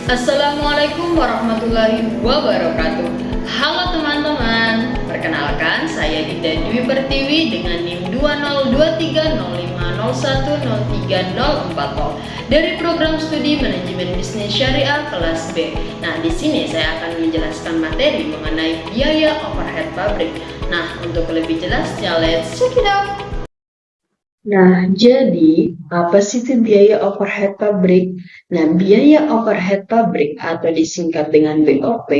Assalamualaikum warahmatullahi wabarakatuh. Halo teman-teman, perkenalkan saya Dinda Dwi Pertiwi dengan NIM 2023050103040 dari program studi manajemen bisnis syariah kelas B. Nah, di sini saya akan menjelaskan materi mengenai biaya overhead pabrik. Nah, untuk lebih jelasnya, let's check it out. Nah, jadi apa sih itu biaya overhead pabrik? Nah, biaya overhead pabrik atau disingkat dengan BOP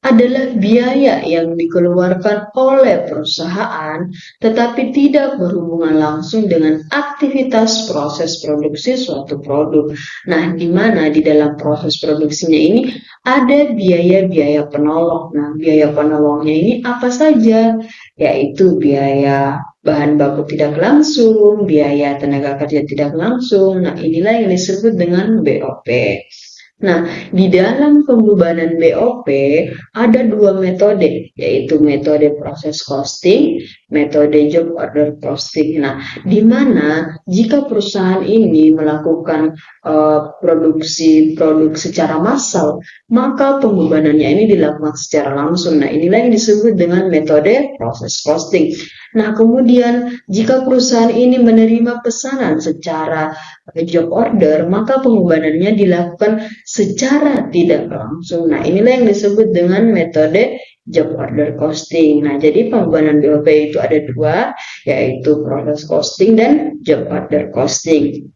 adalah biaya yang dikeluarkan oleh perusahaan tetapi tidak berhubungan langsung dengan aktivitas proses produksi suatu produk. Nah, di mana di dalam proses produksinya ini ada biaya-biaya penolong. Nah, biaya penolongnya ini apa saja? Yaitu biaya bahan baku tidak langsung, biaya tenaga kerja tidak langsung. Nah, inilah yang disebut dengan BOP. Nah, di dalam pembebanan BOP ada dua metode, yaitu metode proses costing, metode job order costing. Nah, di mana jika perusahaan ini melakukan produksi produk secara massal, maka pembebanannya ini dilakukan secara langsung. Nah, inilah yang disebut dengan metode proses costing. Nah, kemudian jika perusahaan ini menerima pesanan secara job order, maka pembebanannya dilakukan secara tidak langsung. Nah, inilah yang disebut dengan metode job order costing. Nah, jadi pembebanan BOP itu ada dua, yaitu proses costing dan job order costing.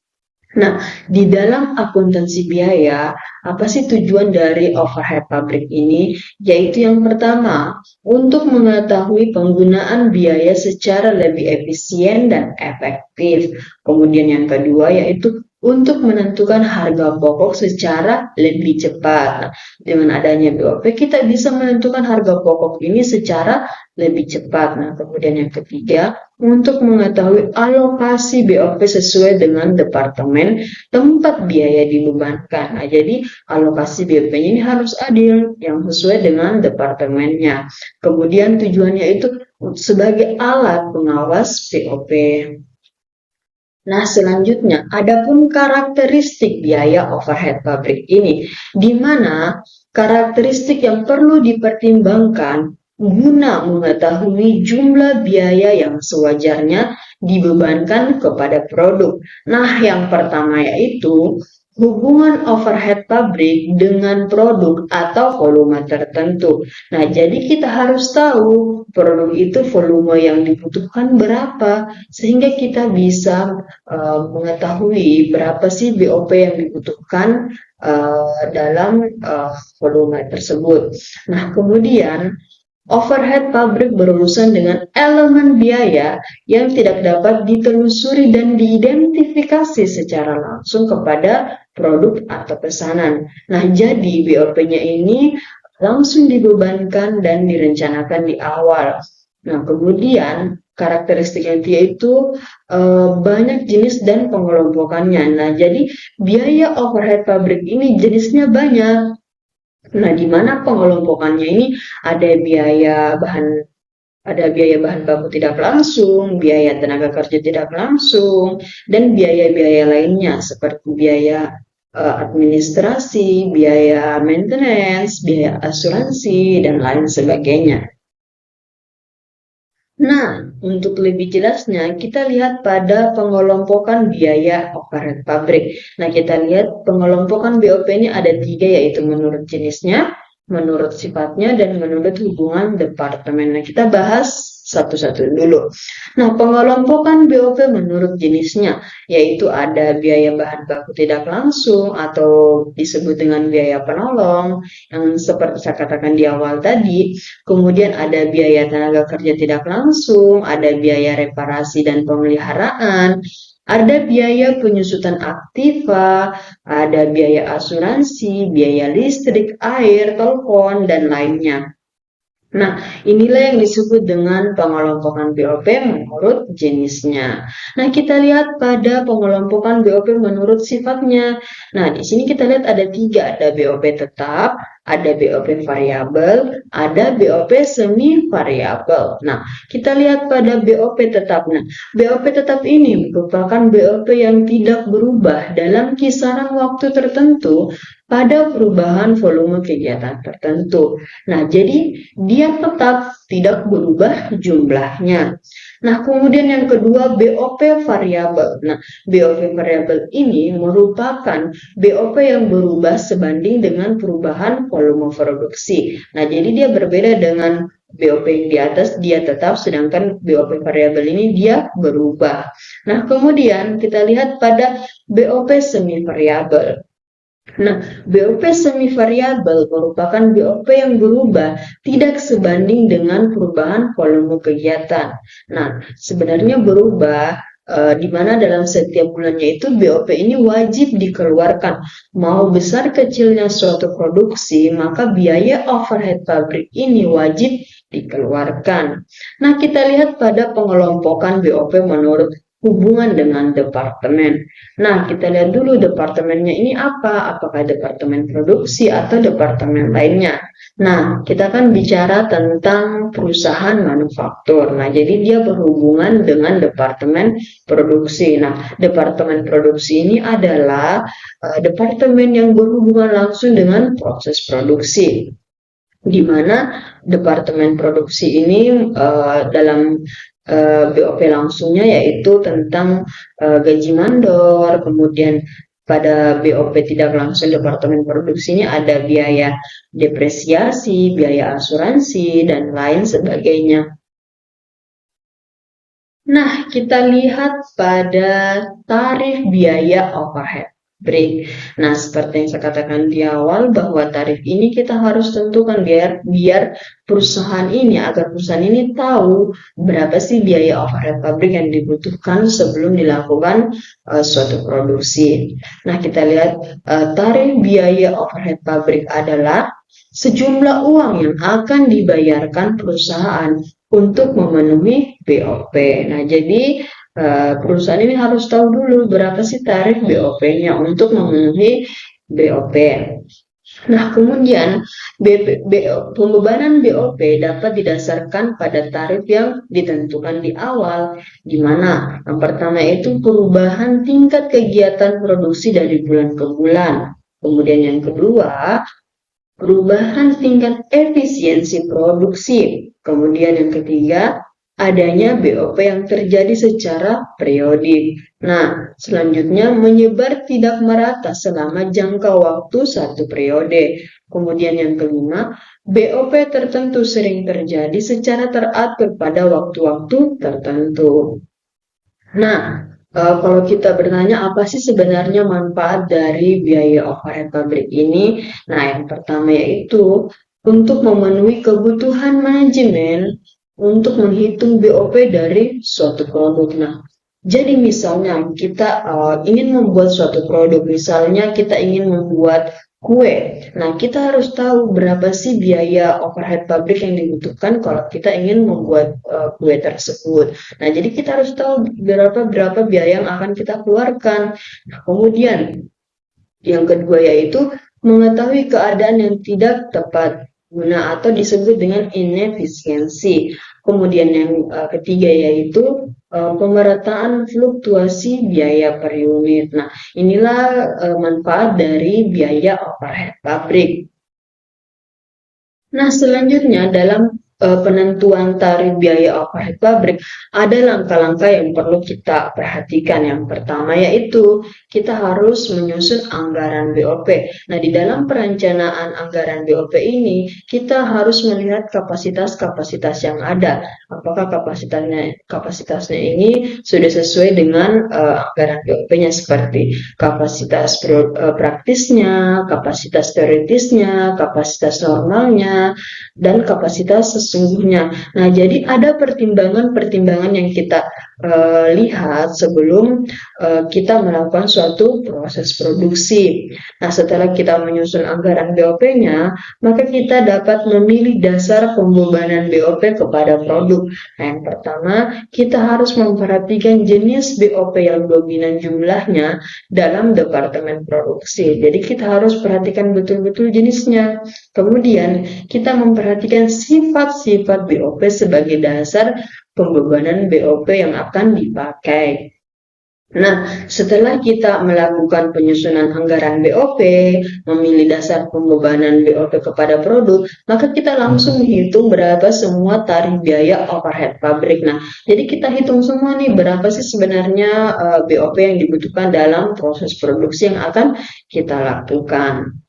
Nah, di dalam akuntansi biaya, apa sih tujuan dari overhead pabrik ini? Yaitu yang pertama, untuk mengetahui penggunaan biaya secara lebih efisien dan efektif. Kemudian yang kedua, yaitu untuk menentukan harga pokok secara lebih cepat. Nah, dengan adanya BOP, kita bisa menentukan harga pokok ini secara lebih cepat. Nah, kemudian yang ketiga, untuk mengetahui alokasi BOP sesuai dengan departemen tempat biaya dibebankan. Nah, jadi alokasi BOP-nya ini harus adil, yang sesuai dengan departemennya. Kemudian tujuannya itu sebagai alat pengawas BOP. Nah, selanjutnya, adapun karakteristik biaya overhead pabrik ini, di mana karakteristik yang perlu dipertimbangkan guna mengetahui jumlah biaya yang sewajarnya dibebankan kepada produk. Nah, yang pertama yaitu hubungan overhead pabrik dengan produk atau volume tertentu. Nah, jadi kita harus tahu produk itu volume yang dibutuhkan berapa, sehingga kita bisa mengetahui berapa sih BOP yang dibutuhkan dalam volume tersebut. Nah, kemudian overhead pabrik berurusan dengan elemen biaya yang tidak dapat ditelusuri dan diidentifikasi secara langsung kepada produk atau pesanan. Nah, jadi BOP-nya ini langsung dibebankan dan direncanakan di awal. Nah, kemudian karakteristiknya yaitu banyak jenis dan pengelompokannya. Nah, jadi biaya overhead pabrik ini jenisnya banyak. Nah, di mana pengelompokannya ini ada biaya bahan baku tidak langsung, biaya tenaga kerja tidak langsung, dan biaya-biaya lainnya seperti biaya administrasi, biaya maintenance, biaya asuransi, dan lain sebagainya. Nah, untuk lebih jelasnya, kita lihat pada pengelompokan biaya overhead pabrik. Nah, kita lihat pengelompokan BOP ini ada tiga, yaitu menurut jenisnya, menurut sifatnya, dan menurut hubungan departemen. Nah, kita bahas satu-satu dulu. Nah, pengelompokan BOP menurut jenisnya, yaitu ada biaya bahan baku tidak langsung atau disebut dengan biaya penolong, yang seperti saya katakan di awal tadi. Kemudian ada biaya tenaga kerja tidak langsung, ada biaya reparasi dan pemeliharaan, ada biaya penyusutan aktiva, ada biaya asuransi, biaya listrik, air, telepon, dan lainnya. Nah, inilah yang disebut dengan pengelompokan BOP menurut jenisnya. Nah, kita lihat pada pengelompokan BOP menurut sifatnya. Nah, di sini kita lihat ada tiga, ada BOP tetap, Ada BOP variabel, ada BOP semi variabel. Nah, kita lihat pada BOP tetap. Nah, BOP tetap ini merupakan BOP yang tidak berubah dalam kisaran waktu tertentu pada perubahan volume kegiatan tertentu. Nah, jadi dia tetap tidak berubah jumlahnya. Nah, kemudian yang kedua BOP variabel. Nah, BOP variabel ini merupakan BOP yang berubah sebanding dengan perubahan volume produksi. Nah, jadi dia berbeda dengan BOP yang di atas, dia tetap, sedangkan BOP variabel ini dia berubah. Nah, kemudian kita lihat pada BOP semi variabel. Nah, BOP semi variabel merupakan BOP yang berubah tidak sebanding dengan perubahan volume kegiatan. Nah, sebenarnya berubah di mana dalam setiap bulannya itu BOP ini wajib dikeluarkan. Mau besar kecilnya suatu produksi, maka biaya overhead pabrik ini wajib dikeluarkan. Nah, kita lihat pada pengelompokan BOP menurut hubungan dengan departemen. Nah, kita lihat dulu departemennya ini apa? Apakah departemen produksi atau departemen lainnya? Nah, kita kan bicara tentang perusahaan manufaktur. Nah, jadi dia berhubungan dengan departemen produksi. Nah, departemen produksi ini adalah departemen yang berhubungan langsung dengan proses produksi, di mana departemen produksi ini dalam BOP langsungnya yaitu tentang gaji mandor, kemudian pada BOP tidak langsung departemen produksi ini ada biaya depresiasi, biaya asuransi, dan lain sebagainya. Nah, kita lihat pada tarif biaya overhead pabrik. Nah, seperti yang saya katakan di awal bahwa tarif ini kita harus tentukan biar perusahaan ini, agar perusahaan ini tahu berapa sih biaya overhead pabrik yang dibutuhkan sebelum dilakukan suatu produksi. Nah, kita lihat tarif biaya overhead pabrik adalah sejumlah uang yang akan dibayarkan perusahaan untuk memenuhi BOP. Nah, jadi perusahaan ini harus tahu dulu berapa sih tarif BOP-nya untuk memenuhi BOP. Nah, kemudian pembebanan BOP dapat didasarkan pada tarif yang ditentukan di awal, di mana yang pertama itu perubahan tingkat kegiatan produksi dari bulan ke bulan. Kemudian yang kedua, perubahan tingkat efisiensi produksi. Kemudian yang ketiga, adanya BOP yang terjadi secara periodik. Nah, selanjutnya menyebar tidak merata selama jangka waktu satu periode. Kemudian yang kelima, BOP tertentu sering terjadi secara teratur pada waktu-waktu tertentu. Nah, kalau kita bertanya apa sih sebenarnya manfaat dari biaya overhead pabrik ini? Nah, yang pertama yaitu untuk memenuhi kebutuhan manajemen untuk menghitung BOP dari suatu produk. Nah, jadi misalnya kita ingin membuat suatu produk, misalnya kita ingin membuat kue. Nah, kita harus tahu berapa sih biaya overhead pabrik yang dibutuhkan kalau kita ingin membuat kue tersebut. Nah, jadi kita harus tahu berapa biaya yang akan kita keluarkan. Nah, kemudian yang kedua yaitu mengetahui keadaan yang tidak tepat guna atau disebut dengan inefisiensi. Kemudian yang ketiga yaitu pemerataan fluktuasi biaya per unit. Nah, inilah manfaat dari biaya overhead pabrik. Nah, selanjutnya dalam penentuan tarif biaya overhead pabrik ada langkah-langkah yang perlu kita perhatikan. Yang pertama yaitu kita harus menyusun anggaran BOP. Nah, di dalam perencanaan anggaran BOP ini kita harus melihat kapasitas-kapasitas yang ada. Apakah kapasitasnya ini sudah sesuai dengan anggaran BOP-nya, seperti kapasitas praktisnya, kapasitas teoritisnya, kapasitas normalnya, dan kapasitas sesungguhnya. Nah, jadi ada pertimbangan-pertimbangan yang kita lihat sebelum kita melakukan suatu proses produksi. Nah, setelah kita menyusun anggaran BOP-nya, maka kita dapat memilih dasar pembebanan BOP kepada produk. Nah, yang pertama, kita harus memperhatikan jenis BOP yang dominan jumlahnya dalam departemen produksi. Jadi kita harus perhatikan betul-betul jenisnya. Kemudian kita memperhatikan sifat-sifat BOP sebagai dasar pembebanan BOP yang akan dipakai. Nah, setelah kita melakukan penyusunan anggaran BOP, memilih dasar pembebanan BOP kepada produk, maka kita langsung hitung berapa semua tarif biaya overhead pabrik. Nah, jadi kita hitung semua nih berapa sih sebenarnya BOP yang dibutuhkan dalam proses produksi yang akan kita lakukan.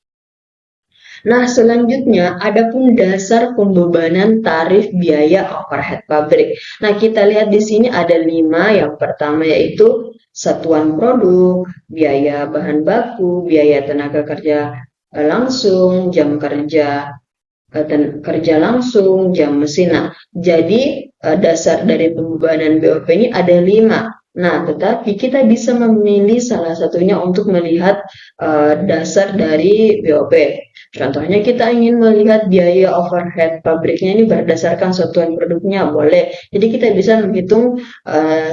Nah, selanjutnya ada pun dasar pembebanan tarif biaya overhead pabrik. Nah, kita lihat di sini ada 5. Yang pertama yaitu satuan produk, biaya bahan baku, biaya tenaga kerja langsung, jam kerja kerja langsung, jam mesin. Nah, jadi dasar dari pembebanan BOP ini ada 5. Nah, tetapi kita bisa memilih salah satunya untuk melihat dasar dari BOP. Contohnya kita ingin melihat biaya overhead pabriknya ini berdasarkan satuan produknya, boleh. Jadi kita bisa menghitung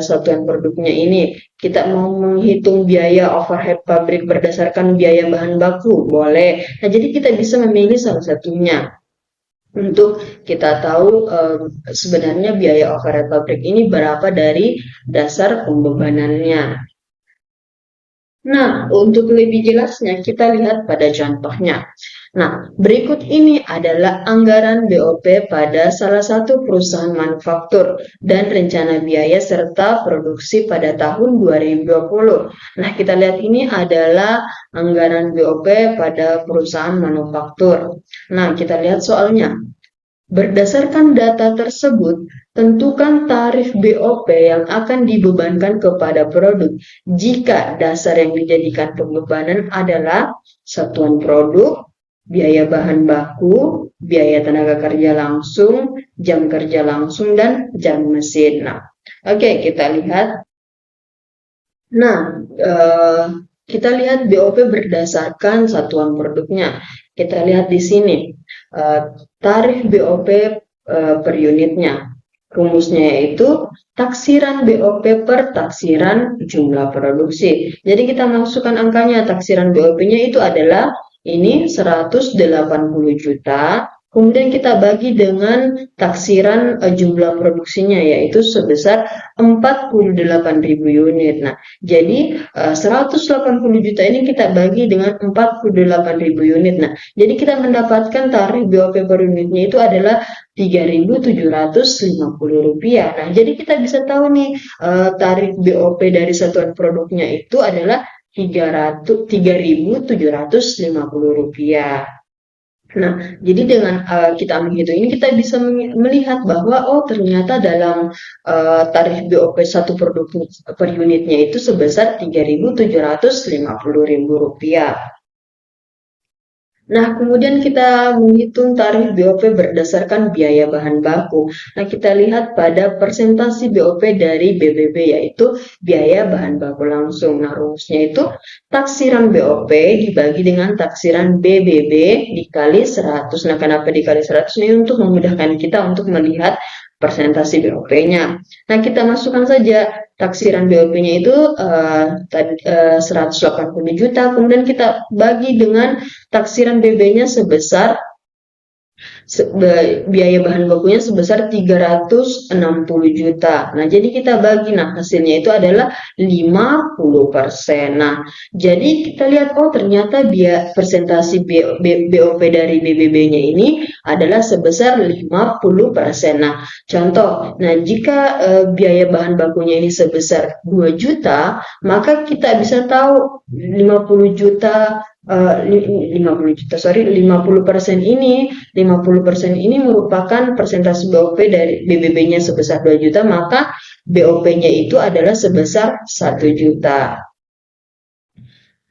satuan produknya ini. Kita mau menghitung biaya overhead pabrik berdasarkan biaya bahan baku, boleh. Nah, jadi kita bisa memilih salah satunya untuk kita tahu sebenarnya biaya overhead pabrik ini berapa dari dasar pembebanannya. Nah, untuk lebih jelasnya kita lihat pada contohnya. Nah, berikut ini adalah anggaran BOP pada salah satu perusahaan manufaktur dan rencana biaya serta produksi pada tahun 2020. Nah, kita lihat ini adalah anggaran BOP pada perusahaan manufaktur. Nah, kita lihat soalnya. Berdasarkan data tersebut, tentukan tarif BOP yang akan dibebankan kepada produk jika dasar yang dijadikan pembebanan adalah satuan produk, biaya bahan baku, biaya tenaga kerja langsung, jam kerja langsung, dan jam mesin. Nah, oke, kita lihat. Nah, kita lihat BOP berdasarkan satuan produknya. Kita lihat di sini. Tarif BOP per unitnya. Rumusnya yaitu taksiran BOP per taksiran jumlah produksi. Jadi kita masukkan angkanya, taksiran BOP-nya itu adalah ini 180 juta. Kemudian kita bagi dengan taksiran jumlah produksinya yaitu sebesar 48.000 unit. Nah, jadi 180 juta ini kita bagi dengan 48.000 unit. Nah, jadi kita mendapatkan tarif BOP per unitnya itu adalah Rp3.750. Nah, jadi kita bisa tahu nih tarif BOP dari satuan produknya itu adalah Rp3.750. Nah, jadi dengan kita menghitung ini kita bisa melihat bahwa oh ternyata dalam tarif BOP satu produk per unitnya itu sebesar Rp3.750.000. Nah, kemudian kita menghitung tarif BOP berdasarkan biaya bahan baku. Nah, kita lihat pada persentase BOP dari BBB yaitu biaya bahan baku langsung. Nah, rumusnya itu taksiran BOP dibagi dengan taksiran BBB dikali 100. Nah, kenapa dikali 100 ini? Untuk memudahkan kita untuk melihat persentase BOP-nya. Nah, kita masukkan saja taksiran BOP-nya itu 180 juta, kemudian kita bagi dengan taksiran BB-nya sebesar biaya bahan bakunya sebesar 360 juta. Nah, jadi kita bagi, nah hasilnya itu adalah 50%. Nah, jadi kita lihat, oh ternyata persentase BOP dari BBB-nya ini adalah sebesar 50%. Nah, contoh, nah jika biaya bahan bakunya ini sebesar 2 juta, maka kita bisa tahu 50% ini merupakan persentase BOP dari BBB-nya sebesar 2 juta, maka BOP-nya itu adalah sebesar 1 juta.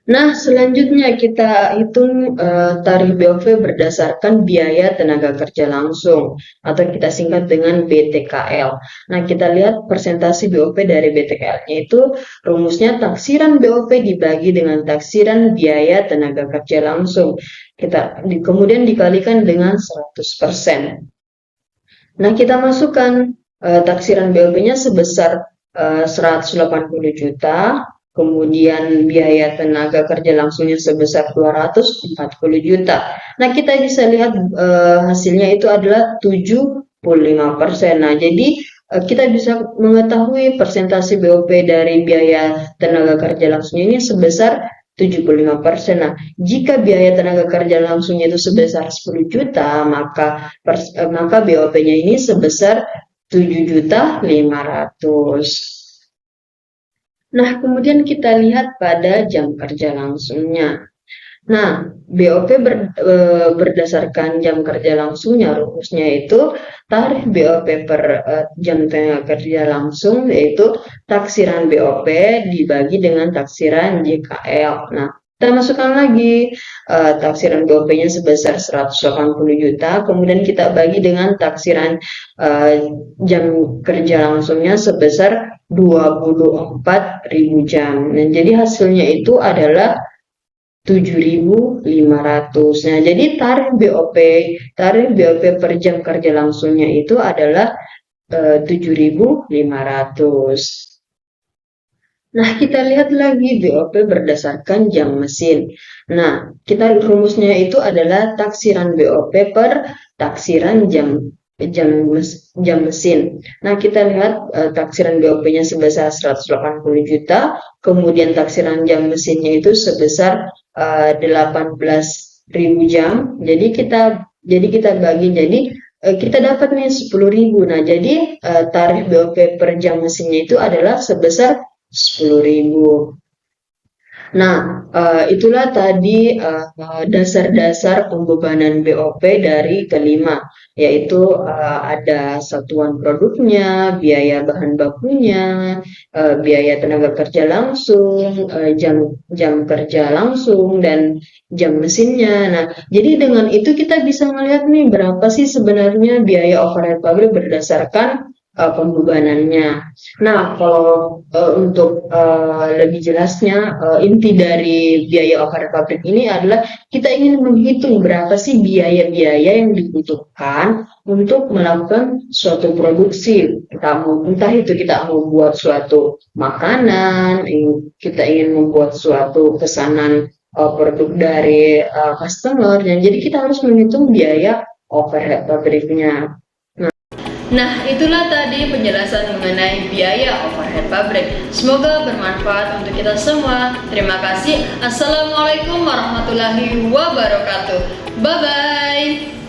Nah, selanjutnya kita hitung tarif BOP berdasarkan biaya tenaga kerja langsung atau kita singkat dengan BTKL. Nah, kita lihat persentase BOP dari BTKL-nya itu rumusnya taksiran BOP dibagi dengan taksiran biaya tenaga kerja langsung. Kemudian dikalikan dengan 100%. Nah, kita masukkan taksiran BOP-nya sebesar 180 juta, kemudian biaya tenaga kerja langsungnya sebesar 240 juta. Nah, kita bisa lihat hasilnya itu adalah 75%. Nah, jadi kita bisa mengetahui persentase BOP dari biaya tenaga kerja langsungnya ini sebesar 75%. Nah, jika biaya tenaga kerja langsungnya itu sebesar 10 juta, maka BOP-nya ini sebesar 7.500.000. Nah, kemudian kita lihat pada jam kerja langsungnya. Nah, BOP berdasarkan jam kerja langsungnya, rumusnya itu tarif BOP per jam tenaga kerja langsung, yaitu taksiran BOP dibagi dengan taksiran JKL. Nah, kita masukkan lagi taksiran BOP-nya sebesar 180 juta, kemudian kita bagi dengan taksiran jam kerja langsungnya sebesar 24.000 jam. Nah, jadi hasilnya itu adalah 7.500. Nah, jadi tarif BOP per jam kerja langsungnya itu adalah 7.500. Nah, kita lihat lagi BOP berdasarkan jam mesin. Nah, rumusnya itu adalah taksiran BOP per taksiran jam mesin. Nah, kita lihat taksiran BOP-nya sebesar 180 juta, kemudian taksiran jam mesinnya itu sebesar 18.000 jam. Jadi kita bagi, kita dapat nih 10.000. Nah, jadi tarif BOP per jam mesinnya itu adalah sebesar 10.000. Nah, itulah tadi dasar-dasar pembebanan BOP dari kelima, yaitu ada satuan produknya, biaya bahan bakunya, biaya tenaga kerja langsung, jam kerja langsung, dan jam mesinnya. Nah, jadi dengan itu kita bisa melihat nih berapa sih sebenarnya biaya overhead pabrik berdasarkan pembebanannya. Nah, kalau untuk lebih jelasnya, inti dari biaya overhead pabrik ini adalah kita ingin menghitung berapa sih biaya-biaya yang dibutuhkan untuk melakukan suatu produksi. Entah itu kita mau buat suatu makanan, kita ingin membuat suatu pesanan produk dari customer, dan jadi kita harus menghitung biaya overhead pabriknya. Nah, itulah tadi penjelasan mengenai biaya overhead pabrik. Semoga bermanfaat untuk kita semua. Terima kasih. Assalamualaikum warahmatullahi wabarakatuh. Bye-bye.